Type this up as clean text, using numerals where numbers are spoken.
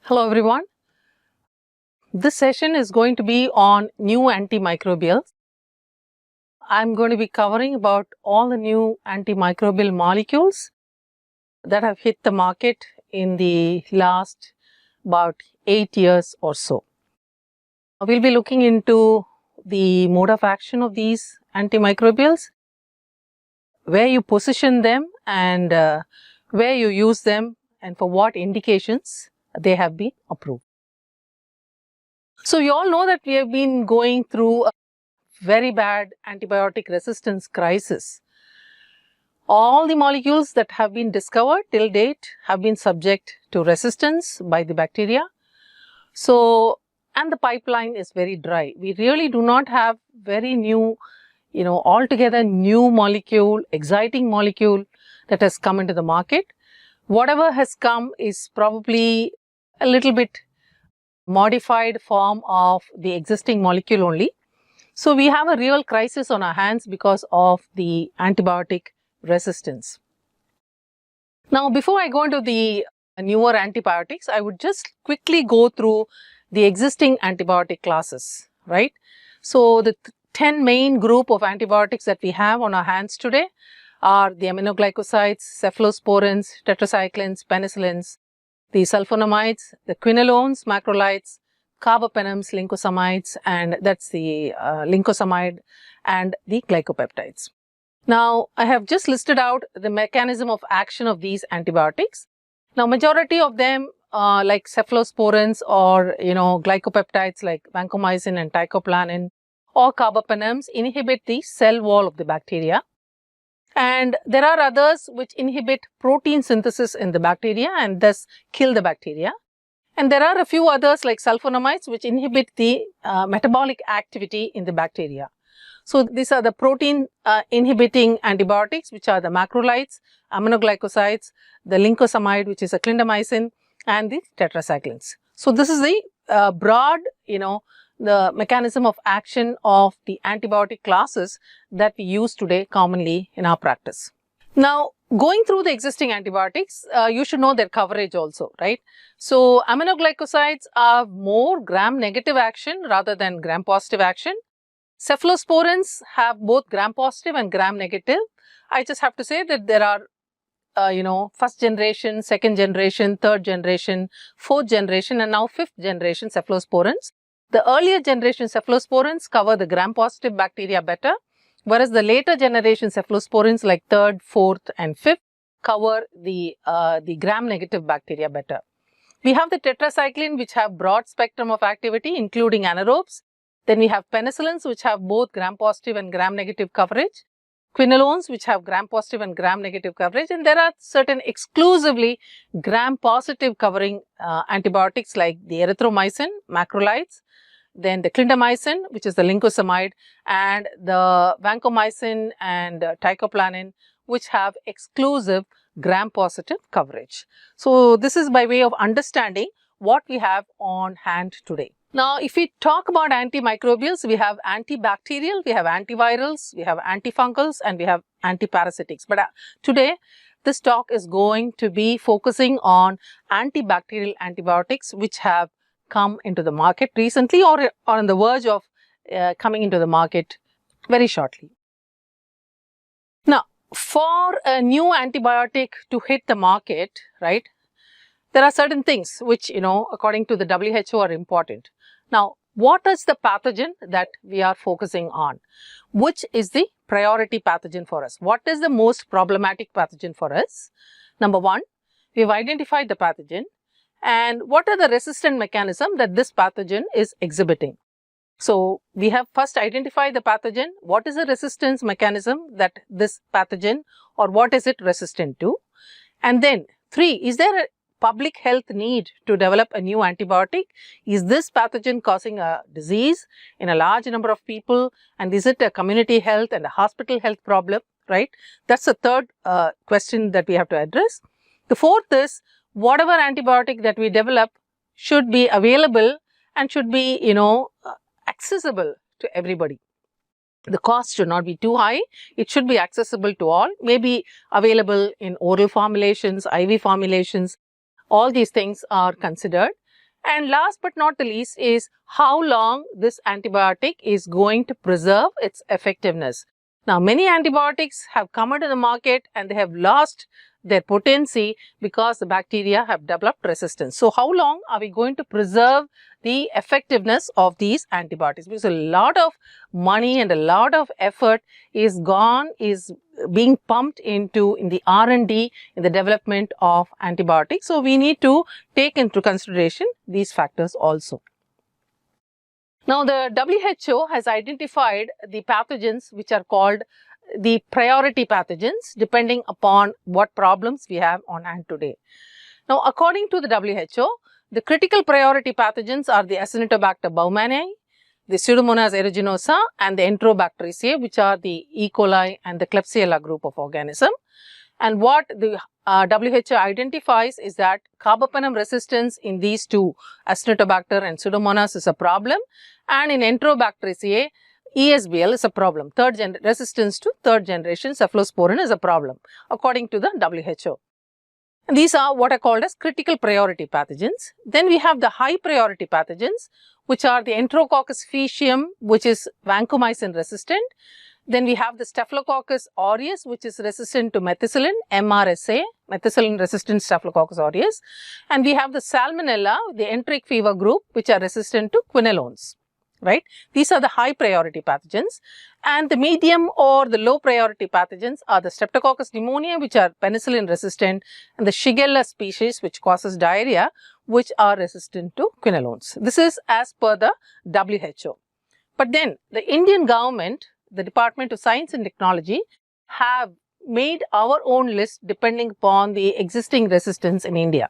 Hello everyone. This session is going to be on new antimicrobials. I'm going to be covering about all the new antimicrobial molecules that have hit the market in the last about 8 years or so. We'll be looking into the mode of action of these antimicrobials, where you position them and where you use them and for what indications they have been approved. So you all know that we have been going through a very bad antibiotic resistance crisis. All the molecules that have been discovered till date have been subject to resistance by the bacteria. And the pipeline is very dry. We really do not have very new, altogether new molecule, exciting molecule that has come into the market. Whatever has come is probably a little bit modified form of the existing molecule only. So we have a real crisis on our hands because of the antibiotic resistance. Now, before I go into the newer antibiotics, I would just quickly go through the existing antibiotic classes, right? So the 10 main group of antibiotics that we have on our hands today are the aminoglycosides, cephalosporins, tetracyclines, penicillins, the sulfonamides, the quinolones, macrolides, carbapenems, lincosamides, and that's the lincosamide, and the glycopeptides. Now, I have just listed out the mechanism of action of these antibiotics. Now, majority of them like cephalosporins or glycopeptides like vancomycin and teicoplanin or carbapenems inhibit the cell wall of the bacteria. And there are others which inhibit protein synthesis in the bacteria and thus kill the bacteria. And there are a few others like sulfonamides which inhibit the metabolic activity in the bacteria. So these are the protein inhibiting antibiotics, which are the macrolides, aminoglycosides, the lincosamide, which is a clindamycin, and the tetracyclines. So this is the broad, the mechanism of action of the antibiotic classes that we use today commonly in our practice. Now, going through the existing antibiotics, you should know their coverage also, right? So aminoglycosides are more gram-negative action rather than gram-positive action. Cephalosporins have both gram-positive and gram-negative. I just have to say that there are first generation, second generation, third generation, fourth generation, and now fifth generation cephalosporins. The earlier generation cephalosporins cover the gram-positive bacteria better, whereas the later generation cephalosporins like third, fourth, and fifth cover the gram-negative bacteria better. We have the tetracycline, which have broad spectrum of activity, including anaerobes. Then we have penicillins, which have both gram-positive and gram-negative coverage. Quinolones, which have gram-positive and gram-negative coverage. And there are certain exclusively gram-positive covering antibiotics like the erythromycin, macrolides, then the clindamycin, which is the lincosamide, and the vancomycin and teicoplanin, which have exclusive gram-positive coverage. So this is by way of understanding what we have on hand today. Now, if we talk about antimicrobials, we have antibacterial, we have antivirals, we have antifungals, and we have antiparasitics. But today, this talk is going to be focusing on antibacterial antibiotics, which have come into the market recently or on the verge of coming into the market very shortly. Now, for a new antibiotic to hit the market, right, there are certain things which, according to the WHO are important. Now, what is the pathogen that we are focusing on? Which is the priority pathogen for us? What is the most problematic pathogen for us? Number one, we have identified the pathogen and what are the resistant mechanism that this pathogen is exhibiting. So, we have first identified the pathogen. What is the resistance mechanism that this pathogen or what is it resistant to? And then 3, is there a public health need to develop a new antibiotic? Is this pathogen causing a disease in a large number of people? And is it a community health and a hospital health problem, right? That's the third question that we have to address. The fourth is, whatever antibiotic that we develop should be available and should be, accessible to everybody. The cost should not be too high. It should be accessible to all, maybe available in oral formulations, IV formulations. All these things are considered. And last but not the least is how long this antibiotic is going to preserve its effectiveness. Now, many antibiotics have come into the market and they have lost their potency because the bacteria have developed resistance. So, how long are we going to preserve the effectiveness of these antibiotics? Because a lot of money and a lot of effort is being pumped into in the R&D in the development of antibiotics. So, we need to take into consideration these factors also. Now, the WHO has identified the pathogens which are called the priority pathogens depending upon what problems we have on hand today. Now, according to the WHO, the critical priority pathogens are the Acinetobacter baumannii, the Pseudomonas aeruginosa and the Enterobacteriaceae, which are the E. coli and the Klebsiella group of organism. And what the WHO identifies is that carbapenem resistance in these two, Acinetobacter and Pseudomonas, is a problem, and in Enterobacteriaceae, ESBL is a problem. Resistance to third generation cephalosporin is a problem, according to the WHO. And these are what are called as critical priority pathogens. Then we have the high priority pathogens, which are the Enterococcus faecium, which is vancomycin resistant. Then we have the Staphylococcus aureus, which is resistant to methicillin, MRSA, methicillin resistant Staphylococcus aureus. And we have the Salmonella, the enteric fever group, which are resistant to quinolones. Right? These are the high priority pathogens, and the medium or the low priority pathogens are the Streptococcus pneumoniae, which are penicillin resistant, and the Shigella species, which causes diarrhea, which are resistant to quinolones. This is as per the WHO. But then the Indian government, the Department of Science and Technology, have made our own list depending upon the existing resistance in India.